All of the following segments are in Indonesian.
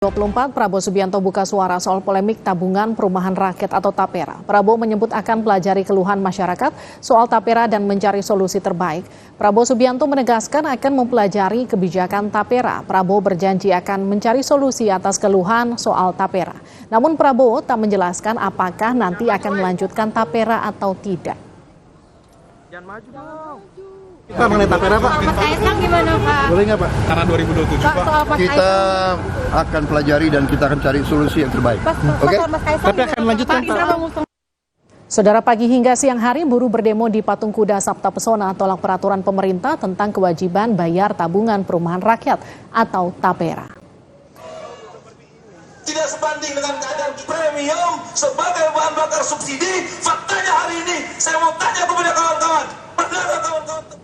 24, Prabowo Subianto buka suara soal polemik tabungan perumahan rakyat atau TAPERA. Prabowo menyebut akan pelajari keluhan masyarakat soal TAPERA dan mencari solusi terbaik. Prabowo Subianto menegaskan akan mempelajari kebijakan TAPERA. Prabowo berjanji akan mencari solusi atas keluhan soal TAPERA. Namun Prabowo tak menjelaskan apakah nanti akan melanjutkan TAPERA atau tidak. Jangan maju dong. Pak, mengenai TAPERA, Pak. Mas Kaisang gimana, Pak? Boleh nggak, Pak? Karena 2027, Pak. Soal Mas Kita Kaisang. akan pelajari dan kita akan cari solusi yang terbaik. Oke? Soal Mas Kaisang Tapi akan lanjutkan, Pak. Saudara, pagi hingga siang hari buruh berdemo di Patung Kuda Sabta Pesona tolak peraturan pemerintah tentang kewajiban bayar tabungan perumahan rakyat atau TAPERA. Tidak sebanding dengan keadaan premium sebagai bahan bakar subsidi. Faktanya hari ini saya mau tanya kepada kawan-kawan, benar kawan-kawan?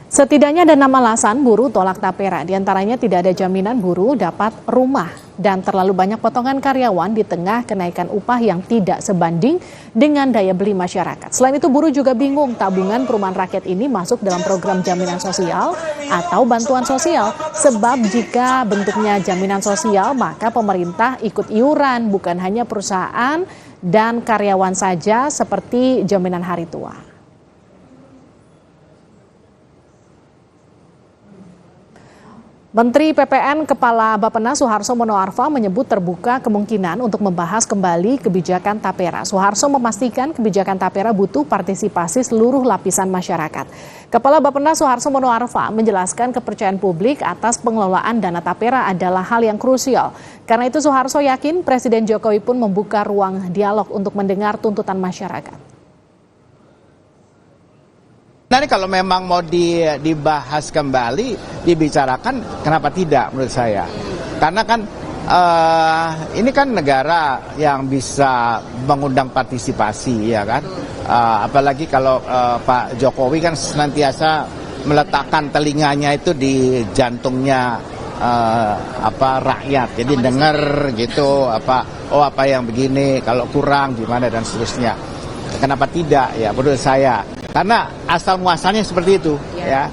Setidaknya ada 6 alasan buruh tolak TAPERA. Di antaranya tidak ada jaminan buruh dapat rumah dan terlalu banyak potongan karyawan di tengah kenaikan upah yang tidak sebanding dengan daya beli masyarakat. Selain itu buruh juga bingung tabungan perumahan rakyat ini masuk dalam program jaminan sosial atau bantuan sosial. Sebab jika bentuknya jaminan sosial maka pemerintah ikut iuran, bukan hanya perusahaan dan karyawan saja seperti jaminan hari tua. Menteri PPN Kepala Bappenas Suharso Monoarfa menyebut terbuka kemungkinan untuk membahas kembali kebijakan TAPERA. Suharso memastikan kebijakan TAPERA butuh partisipasi seluruh lapisan masyarakat. Kepala Bappenas Suharso Monoarfa menjelaskan kepercayaan publik atas pengelolaan dana TAPERA adalah hal yang krusial. Karena itu Suharso yakin Presiden Jokowi pun membuka ruang dialog untuk mendengar tuntutan masyarakat. Nah ini kalau memang mau dibahas kembali, dibicarakan, kenapa tidak menurut saya? Karena kan ini kan negara yang bisa mengundang partisipasi, ya kan? Apalagi kalau Pak Jokowi kan senantiasa meletakkan telinganya itu di jantungnya rakyat. Jadi dengar gitu apa yang begini, kalau kurang gimana dan seterusnya. Kenapa tidak ya menurut saya? Karena asal muasalnya seperti itu, ya.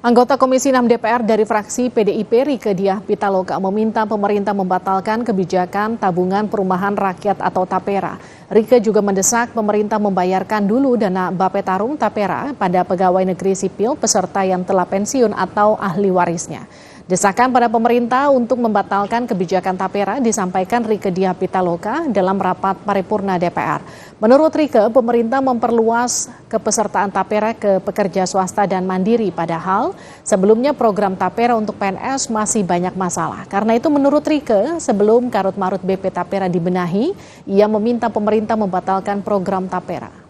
Anggota Komisi 6 DPR dari fraksi PDIP Rieke Diah Pitaloka meminta pemerintah membatalkan kebijakan tabungan perumahan rakyat atau TAPERA. Rieke juga mendesak pemerintah membayarkan dulu dana Bapetarum TAPERA pada pegawai negeri sipil peserta yang telah pensiun atau ahli warisnya. Desakan pada pemerintah untuk membatalkan kebijakan TAPERA disampaikan Rieke Diah Pitaloka dalam rapat paripurna DPR. Menurut Rieke, pemerintah memperluas kepesertaan TAPERA ke pekerja swasta dan mandiri, padahal sebelumnya program TAPERA untuk PNS masih banyak masalah. Karena itu menurut Rieke, sebelum karut-marut BP TAPERA dibenahi, ia meminta pemerintah membatalkan program TAPERA.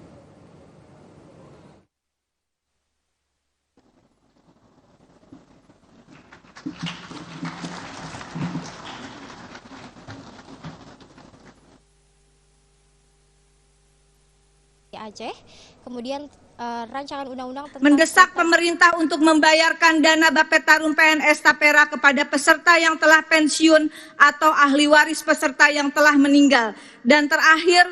Aceh, kemudian rancangan undang-undang tentang mendesak pemerintah untuk membayarkan dana Bapetarum PNS TAPERA kepada peserta yang telah pensiun atau ahli waris peserta yang telah meninggal. Dan terakhir,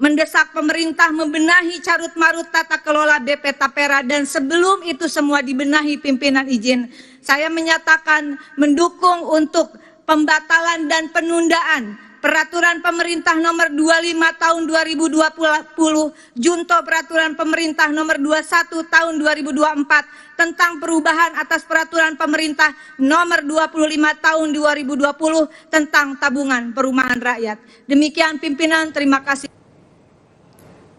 mendesak pemerintah membenahi carut-marut tata kelola BP TAPERA, dan sebelum itu semua dibenahi pimpinan izin, saya menyatakan mendukung untuk pembatalan dan penundaan Peraturan Pemerintah Nomor 25 Tahun 2020 Junto Peraturan Pemerintah Nomor 21 Tahun 2024 tentang perubahan atas Peraturan Pemerintah Nomor 25 Tahun 2020 tentang tabungan perumahan rakyat. Demikian pimpinan, terima kasih.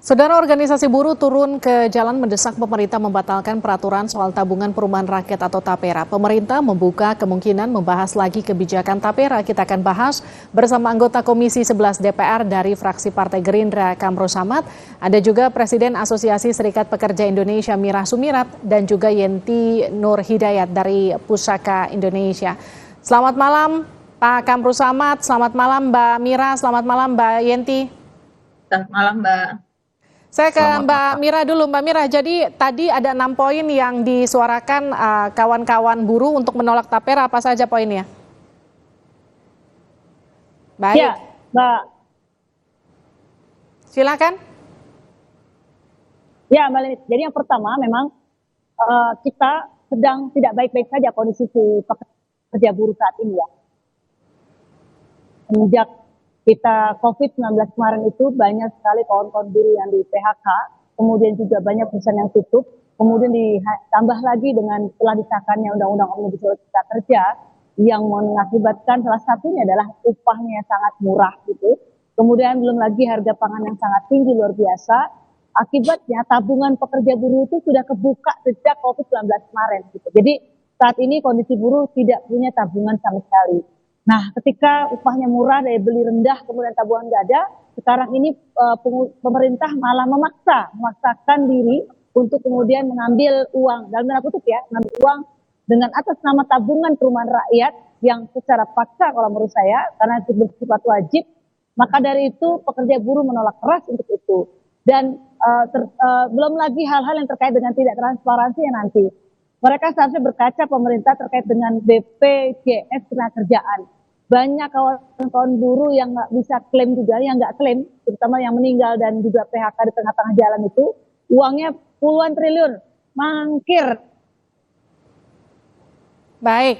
Saudara, organisasi buruh turun ke jalan mendesak pemerintah membatalkan peraturan soal tabungan perumahan rakyat atau TAPERA. Pemerintah membuka kemungkinan membahas lagi kebijakan TAPERA. Kita akan bahas bersama anggota Komisi 11 DPR dari fraksi Partai Gerindra, Kamru Samad. Ada juga Presiden Asosiasi Serikat Pekerja Indonesia, Mira Sumirat, dan juga Yenti Nur Hidayat dari Pusaka Indonesia. Selamat malam Pak Kamru Samad, selamat malam Mbak Mira, selamat malam Mbak Yenti. Selamat malam Mbak. Saya ke Mbak Mira dulu. Mbak Mira, jadi tadi ada 6 poin yang disuarakan kawan-kawan buruh untuk menolak TAPERA. Apa saja poinnya? Baik. Ya, Mbak. Silakan. Ya, Mbak Lilis. Jadi yang pertama memang kita sedang tidak baik-baik saja kondisi pekerja pekerja buruh saat ini ya. Sejak kita COVID-19 kemarin itu banyak sekali kawan-kawan buruh yang di PHK, kemudian juga banyak perusahaan yang tutup, kemudian ditambah lagi dengan telah disahkannya Undang-Undang Omnibus Law Cipta Kerja yang mengakibatkan salah satunya adalah upahnya yang sangat murah gitu. Kemudian belum lagi harga pangan yang sangat tinggi luar biasa. Akibatnya tabungan pekerja buruh itu sudah kebuka sejak COVID-19 kemarin gitu. Jadi saat ini kondisi buruh tidak punya tabungan sama sekali. Nah, ketika upahnya murah, daya beli rendah, kemudian tabungan nggak ada, sekarang ini pemerintah malah memaksakan diri untuk kemudian mengambil uang, dalam tanda kutip ya, mengambil uang dengan atas nama tabungan perumahan rakyat yang secara paksa kalau menurut saya, karena itu bersifat wajib, maka dari itu pekerja buruh menolak keras untuk itu. Dan belum lagi hal-hal yang terkait dengan tidak transparansi yang nanti. Mereka seharusnya berkaca pemerintah terkait dengan BPJS Ketenagakerjaan. Banyak kawan-kawan buruh yang nggak bisa klaim juga, yang nggak klaim, terutama yang meninggal dan juga PHK di tengah-tengah jalan itu, uangnya puluhan triliun, mangkir. Baik.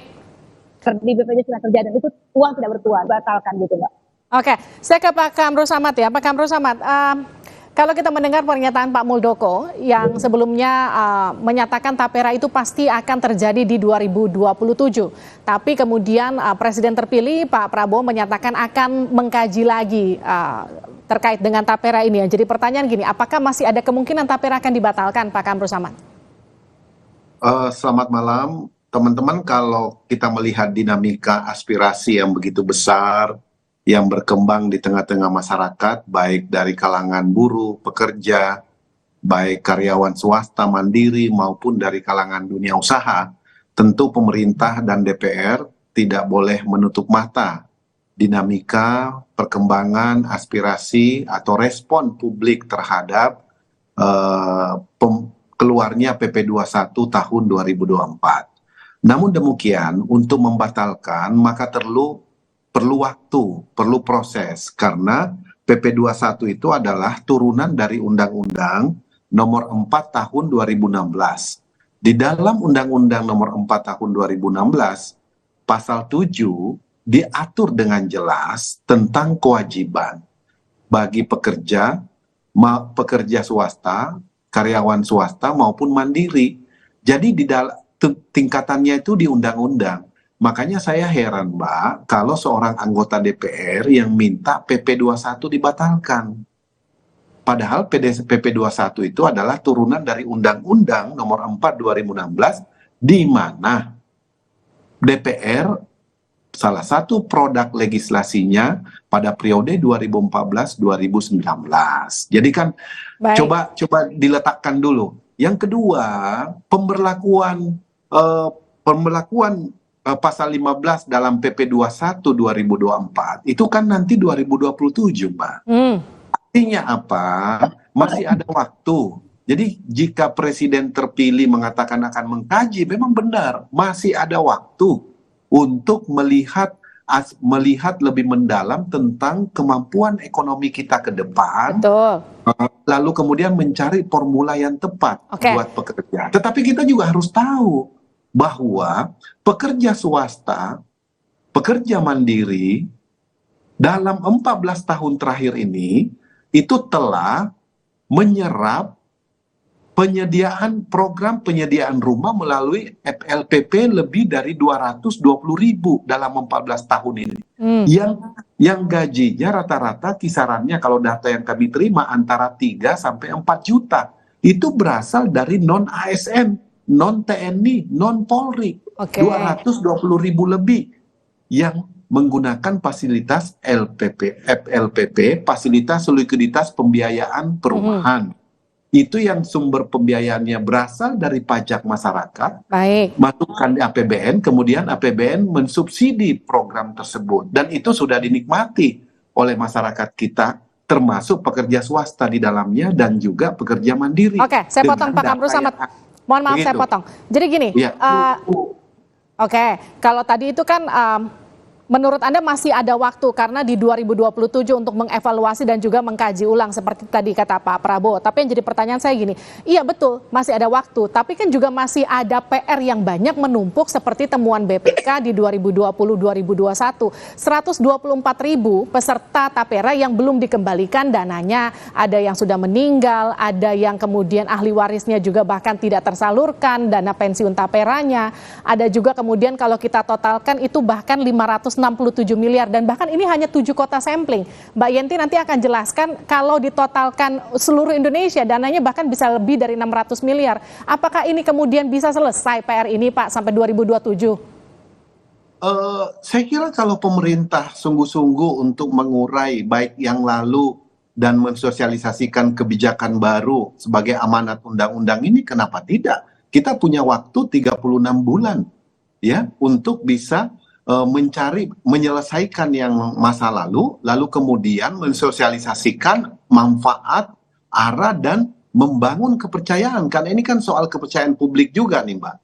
Di BPJS Ketenagakerjaan, dan itu uang tidak bertuan, batalkan gitu Mbak. Oke, saya ke Pak Kamru Samad ya. Pak Kamru Samad, kalau kita mendengar pernyataan Pak Muldoko yang sebelumnya menyatakan tapera itu pasti akan terjadi di 2027. Tapi kemudian Presiden terpilih Pak Prabowo menyatakan akan mengkaji lagi terkait dengan tapera ini. Jadi pertanyaan gini, apakah masih ada kemungkinan tapera akan dibatalkan Pak Kamru Samad? Selamat malam teman-teman. Kalau kita melihat dinamika aspirasi yang begitu besar, yang berkembang di tengah-tengah masyarakat, baik dari kalangan buruh, pekerja, baik karyawan swasta, mandiri, maupun dari kalangan dunia usaha, tentu pemerintah dan DPR tidak boleh menutup mata dinamika, perkembangan, aspirasi, atau respon publik terhadap keluarnya PP 21 tahun 2024. Namun demikian, untuk membatalkan, maka perlu waktu, perlu proses, karena PP 21 itu adalah turunan dari Undang-Undang Nomor 4 Tahun 2016. Di dalam Undang-Undang Nomor 4 Tahun 2016, Pasal 7 diatur dengan jelas tentang kewajiban bagi pekerja swasta, karyawan swasta maupun mandiri. Jadi di dalam tingkatannya itu di undang-undang. Makanya saya heran Mbak, kalau seorang anggota DPR yang minta PP 21 dibatalkan. Padahal PP 21 itu adalah turunan dari Undang-Undang Nomor 4 2016, di mana DPR salah satu produk legislasinya pada periode 2014-2019. Jadi kan coba diletakkan dulu. Yang kedua, pemberlakuan Pasal 15 dalam PP 21 2024 itu kan nanti 2027, Mbak. Artinya apa? Masih ada waktu. Jadi jika presiden terpilih mengatakan akan mengkaji, memang benar, masih ada waktu untuk melihat lebih mendalam tentang kemampuan ekonomi kita ke depan. Betul. Lalu kemudian mencari formula yang tepat buat pekerja. Tetapi kita juga harus tahu bahwa pekerja swasta, pekerja mandiri dalam 14 tahun terakhir ini itu telah menyerap program penyediaan rumah melalui FLPP lebih dari 220.000 dalam 14 tahun ini. Yang gajinya rata-rata kisarannya kalau data yang kami terima antara 3 sampai 4 juta. Itu berasal dari non-ASN. Non-TNI, non-Polri, 220.000 lebih yang menggunakan fasilitas FLPP, fasilitas likuiditas pembiayaan perumahan. Itu yang sumber pembiayaannya berasal dari pajak masyarakat, masukkan di APBN, kemudian APBN mensubsidi program tersebut. Dan itu sudah dinikmati oleh masyarakat kita, termasuk pekerja swasta di dalamnya dan juga pekerja mandiri. Oke, saya potong Pak Kamru Samad. Mohon maaf saya potong. Jadi gini, kalau tadi itu kan Menurut Anda masih ada waktu karena di 2027 untuk mengevaluasi dan juga mengkaji ulang seperti tadi kata Pak Prabowo. Tapi yang jadi pertanyaan saya gini, iya betul masih ada waktu, tapi kan juga masih ada PR yang banyak menumpuk seperti temuan BPK di 2020-2021. 124.000 peserta tapera yang belum dikembalikan dananya, ada yang sudah meninggal, ada yang kemudian ahli warisnya juga bahkan tidak tersalurkan dana pensiun taperanya, ada juga kemudian kalau kita totalkan itu bahkan 567 miliar dan bahkan ini hanya 7 kota sampling. Mbak Yenti nanti akan jelaskan kalau ditotalkan seluruh Indonesia dananya bahkan bisa lebih dari 600 miliar. Apakah ini kemudian bisa selesai PR ini Pak sampai 2027? Saya kira kalau pemerintah sungguh-sungguh untuk mengurai baik yang lalu dan mensosialisasikan kebijakan baru sebagai amanat undang-undang ini, kenapa tidak? Kita punya waktu 36 bulan ya untuk bisa menyelesaikan yang masa lalu kemudian mensosialisasikan manfaat, arah, dan membangun kepercayaan. Karena ini kan soal kepercayaan publik juga nih Mbak.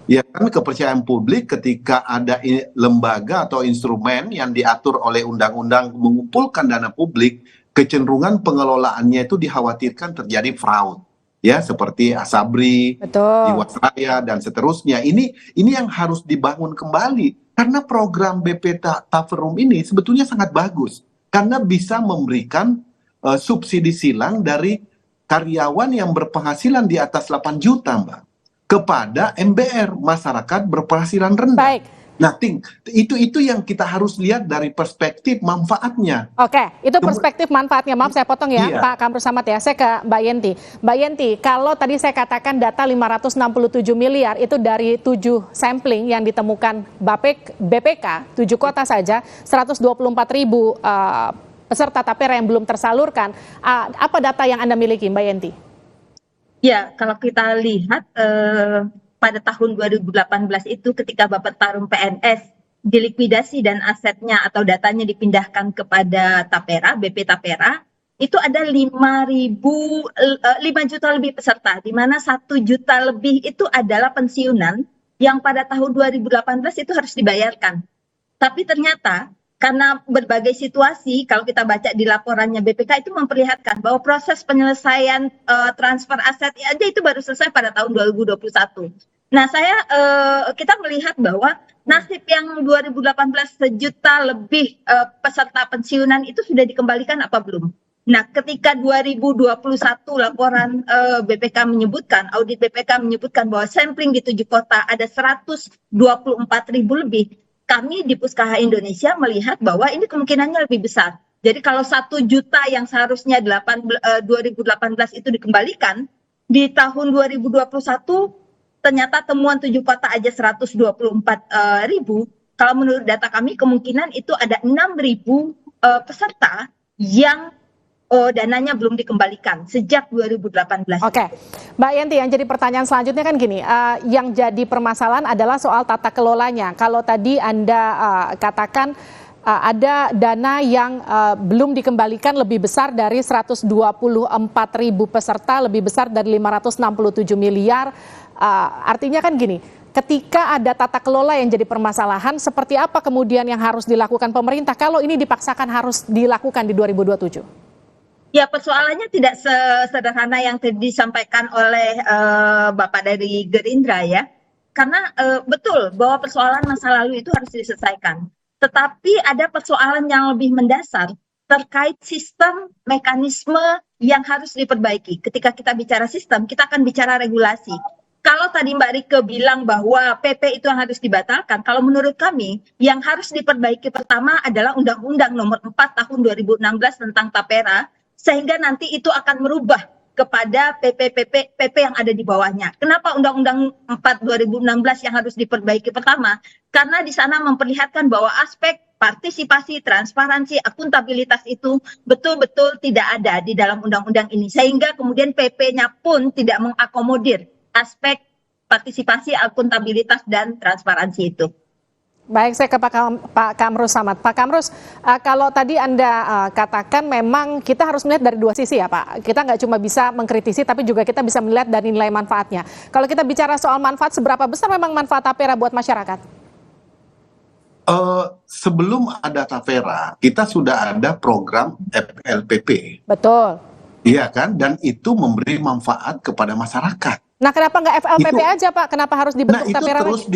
Ya kan, kepercayaan publik ketika ada lembaga atau instrumen yang diatur oleh undang-undang mengumpulkan dana publik, kecenderungan pengelolaannya itu dikhawatirkan terjadi fraud. Ya, seperti Asabri, Jiwasraya, dan seterusnya. Ini yang harus dibangun kembali. Karena program BP Taperum ini sebetulnya sangat bagus. Karena bisa memberikan subsidi silang dari karyawan yang berpenghasilan di atas 8 juta, Mbak. Kepada MBR, masyarakat berpenghasilan rendah. Baik. Nah, itu yang kita harus lihat dari perspektif manfaatnya. Oke, itu perspektif manfaatnya. Maaf saya potong ya, Iya. Pak Kamrus Samad ya. Saya ke Mbak Yenti. Mbak Yenti, kalau tadi saya katakan data 567 miliar itu dari 7 sampling yang ditemukan BPK, 7 kota saja, 124.000 peserta tapera yang belum tersalurkan. Apa data yang Anda miliki, Mbak Yenti? Ya, kalau kita lihat pada tahun 2018 itu ketika Bapetarum PNS dilikuidasi dan asetnya atau datanya dipindahkan kepada Tapera, BP Tapera, itu ada 5 juta lebih peserta, di mana 1 juta lebih itu adalah pensiunan yang pada tahun 2018 itu harus dibayarkan. Tapi ternyata karena berbagai situasi, kalau kita baca di laporannya BPK itu memperlihatkan bahwa proses penyelesaian transfer aset aja itu baru selesai pada tahun 2021. Nah, kita melihat bahwa nasib yang 2018 sejuta lebih peserta pensiunan itu sudah dikembalikan apa belum? Nah, ketika 2021 laporan BPK menyebutkan, audit BPK menyebutkan bahwa sampling di 7 kota ada 124.000 lebih. Kami di Puskaha Indonesia melihat bahwa ini kemungkinannya lebih besar. Jadi kalau 1 juta yang seharusnya 2018 itu dikembalikan, di tahun 2021 ternyata temuan 7 kota aja 124.000. Kalau menurut data kami kemungkinan itu ada 6.000 peserta yang dananya belum dikembalikan sejak 2018. Oke, Mbak Yenti, yang jadi pertanyaan selanjutnya kan gini, yang jadi permasalahan adalah soal tata kelolanya. Kalau tadi Anda katakan ada dana yang belum dikembalikan lebih besar dari 124.000 peserta, lebih besar dari 567 miliar, artinya kan gini, ketika ada tata kelola yang jadi permasalahan, seperti apa kemudian yang harus dilakukan pemerintah kalau ini dipaksakan harus dilakukan di 2027? Ya, persoalannya tidak sesederhana yang disampaikan oleh Bapak dari Gerindra ya. Karena betul bahwa persoalan masa lalu itu harus diselesaikan. Tetapi ada persoalan yang lebih mendasar terkait sistem mekanisme yang harus diperbaiki. Ketika kita bicara sistem, kita akan bicara regulasi. Kalau tadi Mbak Rike bilang bahwa PP itu yang harus dibatalkan, kalau menurut kami yang harus diperbaiki pertama adalah Undang-Undang Nomor 4 Tahun 2016 tentang Tapera, sehingga nanti itu akan merubah kepada PP yang ada di bawahnya. Kenapa Undang-Undang 4 2016 yang harus diperbaiki pertama? Karena di sana memperlihatkan bahwa aspek partisipasi, transparansi, akuntabilitas itu betul-betul tidak ada di dalam undang-undang ini. Sehingga kemudian PP-nya pun tidak mengakomodir aspek partisipasi, akuntabilitas, dan transparansi itu. Baik, saya ke Pak Kamrus Samad. Pak Kamrus, kalau tadi Anda katakan memang kita harus melihat dari 2 sisi ya Pak. Kita nggak cuma bisa mengkritisi, tapi juga kita bisa melihat dari nilai manfaatnya. Kalau kita bicara soal manfaat, seberapa besar memang manfaat tapera buat masyarakat? sebelum ada Tapera, kita sudah ada program FLPP. Betul. Iya kan? Dan itu memberi manfaat kepada masyarakat. Nah, kenapa nggak FLPP aja, Pak? Kenapa harus dibentuk Nah, itu Tapera terus lagi?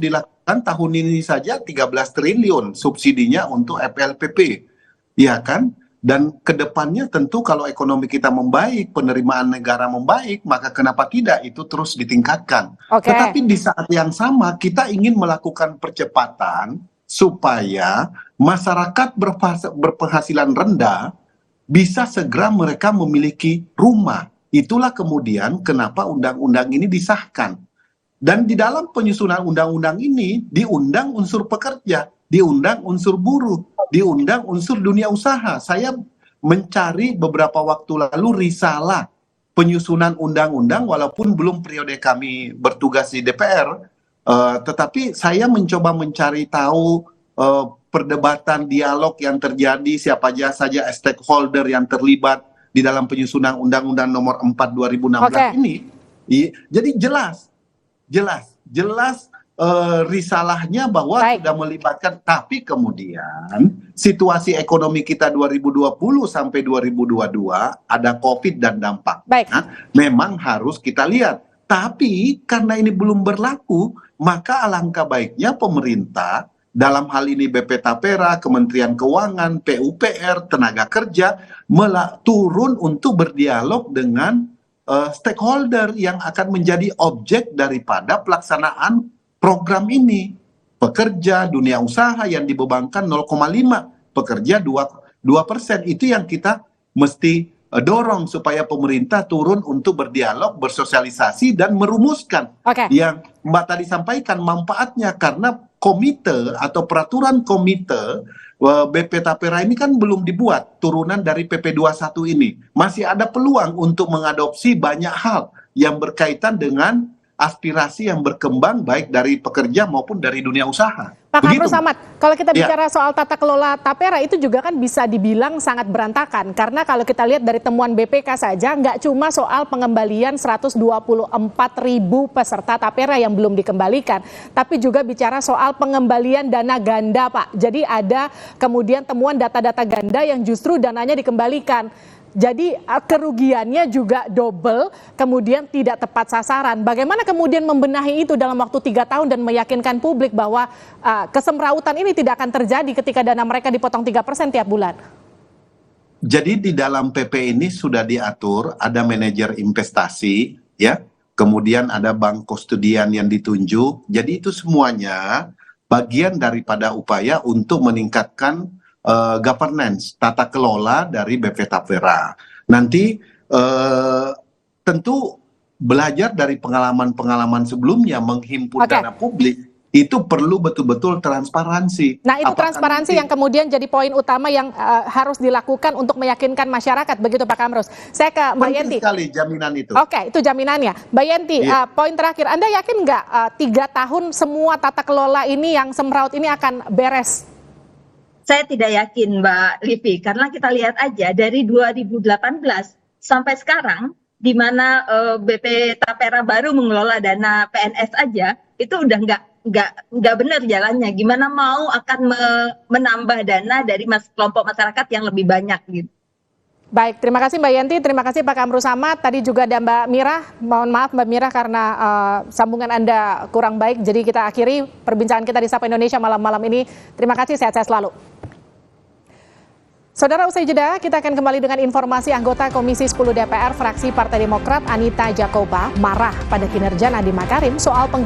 dilakukan tahun ini saja 13 triliun subsidinya untuk FLPP. Iya kan? Dan kedepannya tentu kalau ekonomi kita membaik, penerimaan negara membaik, maka kenapa tidak itu terus ditingkatkan. Tetapi di saat yang sama kita ingin melakukan percepatan supaya masyarakat berpenghasilan rendah bisa segera mereka memiliki rumah. Itulah kemudian kenapa undang-undang ini disahkan. Dan di dalam penyusunan undang-undang ini diundang unsur pekerja, diundang unsur buruh, diundang unsur dunia usaha. Saya mencari beberapa waktu lalu risalah penyusunan undang-undang walaupun belum periode kami bertugas di DPR, tetapi saya mencoba mencari tahu perdebatan, dialog yang terjadi, siapa saja stakeholder yang terlibat di dalam penyusunan Undang-Undang Nomor 4 2016 ini. Jadi jelas risalahnya bahwa sudah melibatkan, tapi kemudian situasi ekonomi kita 2020 sampai 2022 ada COVID dan dampaknya memang harus kita lihat. Tapi karena ini belum berlaku, maka alangkah baiknya pemerintah dalam hal ini BP Tapera, Kementerian Keuangan, PUPR, Tenaga Kerja turun untuk berdialog dengan stakeholder yang akan menjadi objek daripada pelaksanaan program ini. Pekerja, dunia usaha yang dibebankan 0,5, pekerja 2%. Itu yang kita mesti dorong supaya pemerintah turun untuk berdialog, bersosialisasi dan merumuskan yang Mbak tadi sampaikan manfaatnya, karena komite atau peraturan komite BP Tapera ini kan belum dibuat, turunan dari PP 21 ini. Masih ada peluang untuk mengadopsi banyak hal yang berkaitan dengan aspirasi yang berkembang baik dari pekerja maupun dari dunia usaha. Pak Kamru Samad, kalau kita bicara soal tata kelola Tapera itu juga kan bisa dibilang sangat berantakan. Karena kalau kita lihat dari temuan BPK saja, nggak cuma soal pengembalian 124.000 peserta Tapera yang belum dikembalikan, tapi juga bicara soal pengembalian dana ganda, Pak. Jadi ada kemudian temuan data-data ganda yang justru dananya dikembalikan. Jadi kerugiannya juga double, kemudian tidak tepat sasaran. Bagaimana kemudian membenahi itu dalam waktu 3 tahun dan meyakinkan publik bahwa kesemrautan ini tidak akan terjadi ketika dana mereka dipotong 3% tiap bulan? Jadi di dalam PP ini sudah diatur, ada manajer investasi, ya, kemudian ada bank kustodian yang ditunjuk. Jadi itu semuanya bagian daripada upaya untuk meningkatkan governance, tata kelola dari BP Tapera. Nanti tentu belajar dari pengalaman-pengalaman sebelumnya menghimpun dana publik, itu perlu betul-betul transparansi. Nah, itu transparansi yang kemudian jadi poin utama yang harus dilakukan untuk meyakinkan masyarakat, begitu Pak Kamrus. Saya ke Mbak Yenti. Penting sekali jaminan itu. Oke, itu jaminannya. Mbak Yenti, poin terakhir, Anda yakin nggak 3 tahun semua tata kelola ini yang semraut ini akan beres? Saya tidak yakin, Mbak Livi, karena kita lihat aja dari 2018 sampai sekarang, di mana BP Tapera baru mengelola dana PNS aja, itu udah nggak benar jalannya. Gimana mau akan menambah dana dari kelompok masyarakat yang lebih banyak gitu. Baik, terima kasih Mbak Yenti, terima kasih Pak Kamru Samad. Tadi juga ada Mbak Mira, mohon maaf Mbak Mira karena sambungan Anda kurang baik. Jadi kita akhiri perbincangan kita di Sapa Indonesia malam-malam ini. Terima kasih, sehat-sehat selalu. Saudara, usai jeda kita akan kembali dengan informasi anggota Komisi 10 DPR fraksi Partai Demokrat Anita Jakoba marah pada kinerja Nadiem Makarim soal